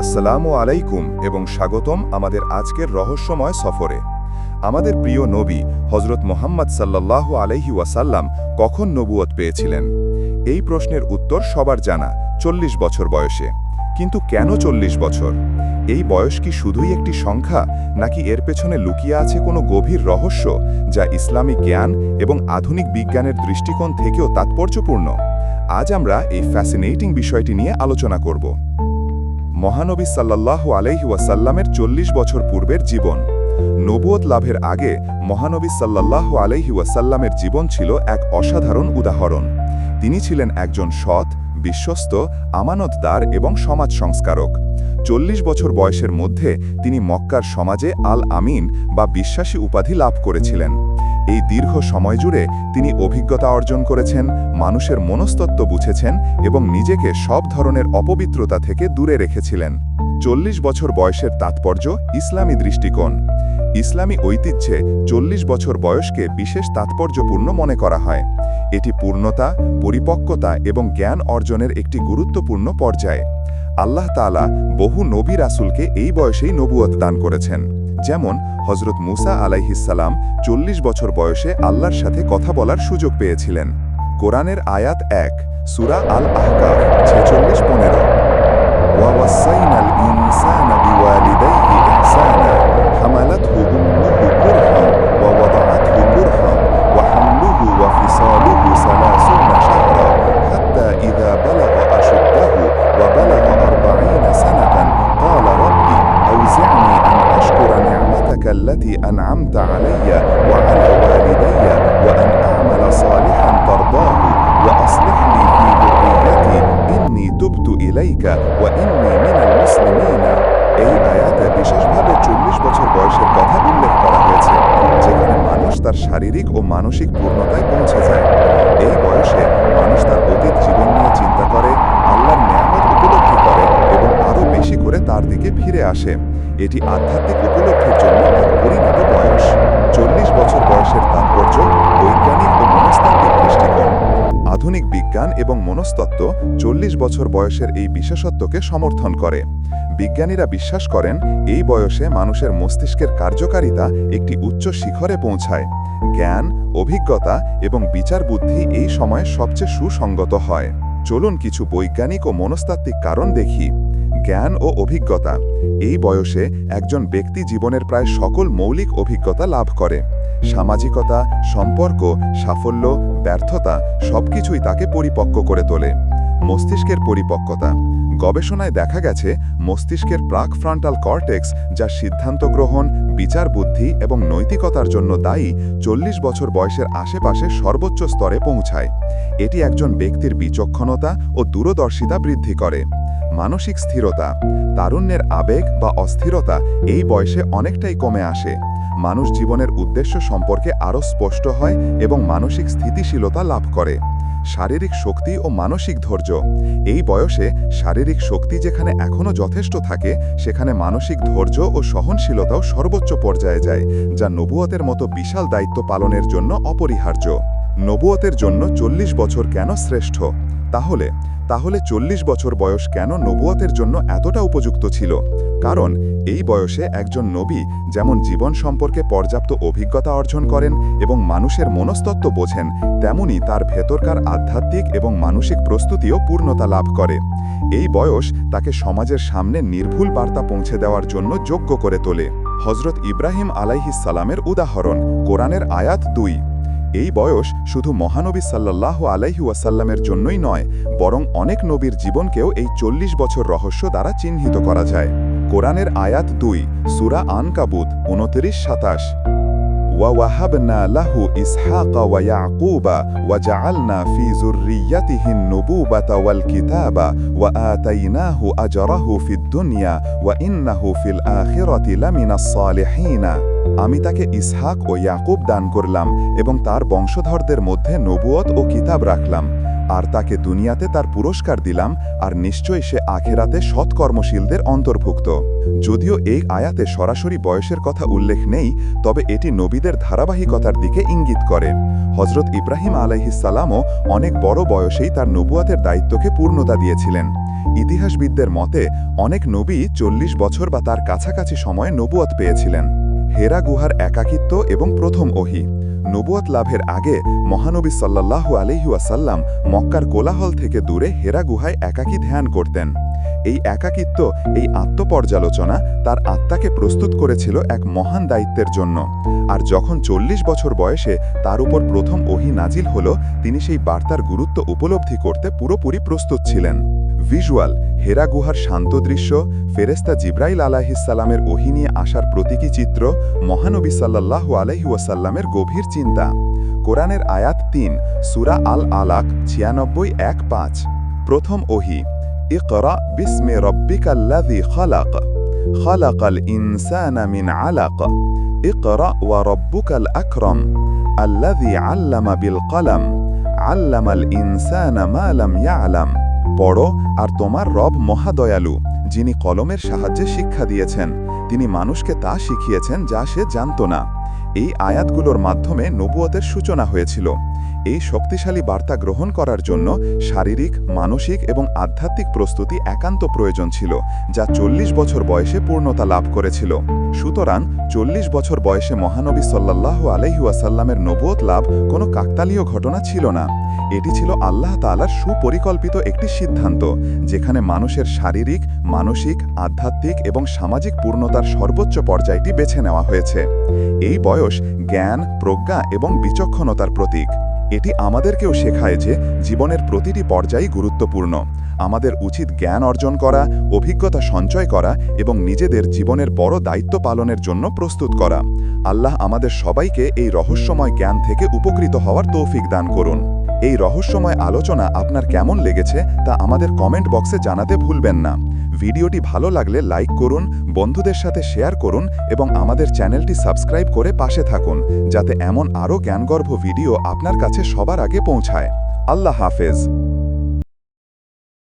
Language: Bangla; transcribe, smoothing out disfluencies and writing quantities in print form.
আসসালামু আলাইকুম এবং স্বাগতম আমাদের আজকের রহস্যময় সফরে। আমাদের প্রিয় নবী হজরত মুহাম্মদ সাল্লাল্লাহু আলাইহি ওয়াসাল্লাম কখন নবুয়ত পেয়েছিলেন? এই প্রশ্নের উত্তর সবার জানা, 40 বছর বয়সে। কিন্তু কেন 40 বছর? এই বয়স কি শুধুই একটি সংখ্যা, নাকি এর পেছনে লুকিয়ে আছে কোনো গভীর রহস্য যা ইসলামী জ্ঞান এবং আধুনিক বিজ্ঞানের দৃষ্টিকোণ থেকেও তাৎপর্যপূর্ণ? আজ আমরা এই ফ্যাসিনেটিং বিষয়টি নিয়ে আলোচনা করব। মহানবী সাল্লাল্লাহু আলাইহি ওয়াসাল্লামের 40 বছর পূর্বের জীবন। নবুয়ত লাভের আগে মহানবী সাল্লাল্লাহু আলাইহি ওয়াসাল্লামের জীবন ছিল এক অসাধারণ উদাহরণ। তিনি ছিলেন একজন সৎ, বিশ্বস্ত, আমানতদার এবং সমাজ সংস্কারক। 40 বছর বয়সের মধ্যে তিনি মক্কার সমাজে আল আমিন বা বিশ্বাসী উপাধি লাভ করেছিলেন। এই দীর্ঘ সময় জুড়ে তিনি অভিজ্ঞতা অর্জন করেছেন, মানুষের মনস্তত্ত্ব বুঝেছেন এবং নিজেকে সব ধরনের অপবিত্রতা থেকে দূরে রেখেছিলেন। 40 বছর বয়সের তাৎপর্য ইসলামী দৃষ্টিকোণ। ইসলামী ঐতিহ্যে 40 বছর বয়সকে বিশেষ তাৎপর্যপূর্ণ মনে করা হয়। এটি পূর্ণতা, পরিপক্কতা এবং জ্ঞান অর্জনের একটি গুরুত্বপূর্ণ পর্যায়। আল্লাহ তাআলা বহু নবী রাসূলকে এই বয়সেই নবুয়ত দান করেছেন। যেমন হজরত মুসা আলাইহিসসালাম 40 বছর বয়সে আল্লাহর সাথে কথা বলার সুযোগ পেয়েছিলেন। কোরআনের আয়াত 1, সূরা আল আহকাফ 46-15। ওয়াওয়াসাইনাল ইনসানা বিওয়ালিদাইহি ইহসানা হামালাতহু উম্মুহু কুরহান ওয়া ওয়াদাআতহু কুরহান ওয়া হামলুহু ওয়া ফিসালুহু 30 শাহরা হাত্তা ইযা বালাগা আশুদ্দাহু ওয়া বালাগা 40 সানাতান ক্বালা রাব্বি আওজি'নি আন আশকুরা নি'মাতাকা আল্লাতী আন'আমতা আলাইয়া ওয়া আলা ওয়ালিদাইয়া ওয়া আন আ'মালা সালিহান তারদাহু ওয়া আসলিহ লি ফি যুররিয়্যাতি ইন্নী তুবতু ইলাইকা ওয়া ইন্নী মিনাল মুসলিমিন। এই আয়াতে বিশেষভাবে 40 বছর বয়সের কথা উল্লেখ করা হয়েছে, যেখানে মানুষ তার শারীরিক ও মানসিক পূর্ণতায় পৌঁছে যায়। এই বয়সে মানুষ তার অতীত জীবন নিয়ে চিন্তা করে, আল্লাহর নেয়ামত উপলব্ধি করে এবং আরও বেশি করে তার দিকে ফিরে আসে। এটি আধ্যাত্মিক উপলব্ধির জন্য এক পরিণত বয়স। 40 বছর বয়সের তাৎপর্য বৈজ্ঞানিক ও মনস্তাত্ত্বিক দৃষ্টিকোণ। আধুনিক বিজ্ঞান এবং মনস্তত্ত্ব 40 বছর বয়সের এই বিশেষত্বকে সমর্থন করে। বিজ্ঞানীরা বিশ্বাস করেন এই বয়সে মানুষের মস্তিষ্কের কার্যকারিতা একটি উচ্চ শিখরে পৌঁছায়। জ্ঞান, অভিজ্ঞতা এবং বিচার বুদ্ধি এই সময়ে সবচেয়ে সুসংগত হয়। চলুন কিছু বৈজ্ঞানিক ও মনস্তাত্ত্বিক কারণ দেখি। জ্ঞান ও অভিজ্ঞতা। এই বয়সে একজন ব্যক্তি জীবনের প্রায় সকল মৌলিক অভিজ্ঞতা লাভ করে। সামাজিকতা, সম্পর্ক, সাফল্য, ব্যর্থতা সবকিছুই তাকে পরিপক্ক করে তোলে। মস্তিষ্কের পরিপক্কতা। গবেষণায় দেখা গেছে মস্তিষ্কের প্রাক ফ্রন্টাল কর্টেক্স, যা সিদ্ধান্ত গ্রহণ, বিচার বুদ্ধি এবং নৈতিকতার জন্য দায়ী, 40 বছর বয়সের আশেপাশে সর্বোচ্চ স্তরে পৌঁছায়। এটি একজন ব্যক্তির বিচক্ষণতা ও দূরদর্শিতা বৃদ্ধি করে। মানসিক স্থিরতা। তারুণ্যের আবেগ বা অস্থিরতা এই বয়সে অনেকটাই কমে আসে। মানুষ জীবনের উদ্দেশ্য সম্পর্কে আরও স্পষ্ট হয় এবং মানসিক স্থিতিশীলতা লাভ করে। শারীরিক শক্তি ও মানসিক ধৈর্য। এই বয়সে শারীরিক শক্তি যেখানে এখনও যথেষ্ট থাকে, সেখানে মানসিক ধৈর্য ও সহনশীলতাও সর্বোচ্চ পর্যায়ে যায়, যা নবুয়তের মতো বিশাল দায়িত্ব পালনের জন্য অপরিহার্য। নবুয়তের জন্য 40 বছর কেন শ্রেষ্ঠ? তাহলে 40 বছর বয়স কেন নবুয়তের জন্য এতটা উপযুক্ত ছিল? কারণ এই বয়সে একজন নবী যেমন জীবন সম্পর্কে পর্যাপ্ত অভিজ্ঞতা অর্জন করেন এবং মানুষের মনস্তত্ত্ব বোঝেন, তেমনি তার ভেতরকার আধ্যাত্মিক এবং মানসিক প্রস্তুতিও পূর্ণতা লাভ করে। এই বয়স তাকে সমাজের সামনে নির্ভুল বার্তা পৌঁছে দেওয়ার জন্য যোগ্য করে তোলে। হজরত ইব্রাহিম আলাইহিসসালামের উদাহরণ, কোরআনের আয়াত 2। এই বয়স শুধু মহানবী সাল্লাল্লাহু আলাইহি ওয়াসাল্লামের জন্যই নয়, বরং অনেক নবীর জীবনকেও এই 40 বছর রহস্য দ্বারা চিহ্নিত করা যায়। কোরআনের আয়াত 2, সূরা আনকাবুত 29-27। وَوَهَبْنَا لَهُ إِسْحَاقَ وَيَعْقُوبَ وَجَعَلْنَا فِي ذُرِّيَّتِهِ النُّبُوَّةَ وَالْكِتَابَ وَآتَيْنَاهُ أَجْرَهُ فِي الدُّنْيَا وَإِنَّهُ فِي الْآخِرَةِ لَمِنَ الصَّالِحِينَ। আমি তাকে ইসহাক ও ইয়াকুব দান করলাম এবং তার বংশধরদের মধ্যে নবুয়ত ও কিতাব রাখলাম। আর তাকে দুনিয়াতে তার পুরস্কার দিলাম, আর নিশ্চয়ই সে আখেরাতে সৎকর্মশীলদের অন্তর্ভুক্ত। যদিও এই আয়াতে সরাসরি বয়সের কথা উল্লেখ নেই, তবে এটি নবীদের ধারাবাহিকতার দিকে ইঙ্গিত করে। হজরত ইব্রাহিম আলাইহিসসালামও অনেক বড় বয়সেই তার নবুয়াতের দায়িত্বকে পূর্ণতা দিয়েছিলেন। ইতিহাসবিদদের মতে অনেক নবী 40 বছর বা তার কাছাকাছি সময়ে নবুয়াত পেয়েছিলেন। হেরা গুহার একাকিত্ব এবং প্রথম ওহী। নবুয়াত লাভের আগে মহানবী সাল্লাল্লাহু আলাইহি ওয়াসাল্লাম মক্কার কোলাহল থেকে দূরে হেরা গুহায় একাকী ধ্যান করতেন। এই একাকিত্ব, এই আত্মপর্যালোচনা তার আত্মাকে প্রস্তুত করেছিল এক মহান দায়িত্বের জন্য। আর যখন 40 বছর বয়সে তার উপর প্রথম ওহী নাজিল হল, তিনি সেই বার্তার গুরুত্ব উপলব্ধি করতে পুরোপুরি প্রস্তুত ছিলেন। ভিজুয়াল: হেরা গুহার শান্ত দৃশ্য, ফেরেশতা জিব্রাইল আলাইহিসসালামের ওহী নিয়ে আসার প্রতীকী চিত্র, মহানবী সাল্লাল্লাহু আলাইহি ওয়াসাল্লামের গভীর চিন্তা। কোরআনের আয়াত 3, সূরা আল আলাক 96:1-5। প্রথম ওহী: ইকরা বিসমি রাব্বিকাল্লাযী খালাক, খালাকাল ইনসানা মিন আলাক, ইকরা ওয়া রাব্বুকাল আকরাম, আল্লাযী আল্লামা বিল কলম, আল্লামাল ইনসানা মা লাম ইয়ালাম। পড়ো, আর তোমার রব মহাদয়ালু, যিনি কলমের সাহায্যে শিক্ষা দিয়েছেন, তিনি মানুষকে তা শিখিয়েছেন যা সে জানত না। এই আয়াতগুলোর মাধ্যমে নবুয়তের সূচনা হয়েছিল। এই শক্তিশালী বার্তা গ্রহণ করার জন্য শারীরিক, মানসিক এবং আধ্যাত্মিক প্রস্তুতি একান্ত প্রয়োজন ছিল, যা 40 বছর বয়সে পূর্ণতা লাভ করেছিল। সুতরাং 40 বছর বয়সে মহানবী সাল্লাল্লাহু আলাইহি ওয়াসাল্লামের নবুয়ত লাভ কোনো কাকতালীয় ঘটনা ছিল না। এটি ছিল আল্লাহ তাআলার সুপরিকল্পিত একটি সিদ্ধান্ত, যেখানে মানুষের শারীরিক, মানসিক, আধ্যাত্মিক এবং সামাজিক পূর্ণতার সর্বোচ্চ পর্যায়টি বেছে নেওয়া হয়েছে। এই বয়স জ্ঞান, প্রজ্ঞা এবং বিচক্ষণতার প্রতীক। এটি আমাদেরকেও শেখায় যে জীবনের প্রতিটি পর্যায়ই গুরুত্বপূর্ণ। আমাদের উচিত জ্ঞান অর্জন করা, অভিজ্ঞতা সঞ্চয় করা এবং নিজেদের জীবনের বড় দায়িত্ব পালনের জন্য প্রস্তুত করা। আল্লাহ আমাদের সবাইকে এই রহস্যময় জ্ঞান থেকে উপকৃত হওয়ার তৌফিক দান করুন। এই রহস্যময় আলোচনা আপনার কেমন লেগেছে তা আমাদের কমেন্ট বক্সে জানাতে ভুলবেন না। ভিডিওটি ভালো লাগলে লাইক করুন, বন্ধুদের সাথে শেয়ার করুন এবং আমাদের চ্যানেলটি সাবস্ক্রাইব করে পাশে থাকুন, যাতে এমন আরও জ্ঞানগর্ভ ভিডিও আপনার কাছে সবার আগে পৌঁছায়। আল্লাহ হাফেজ।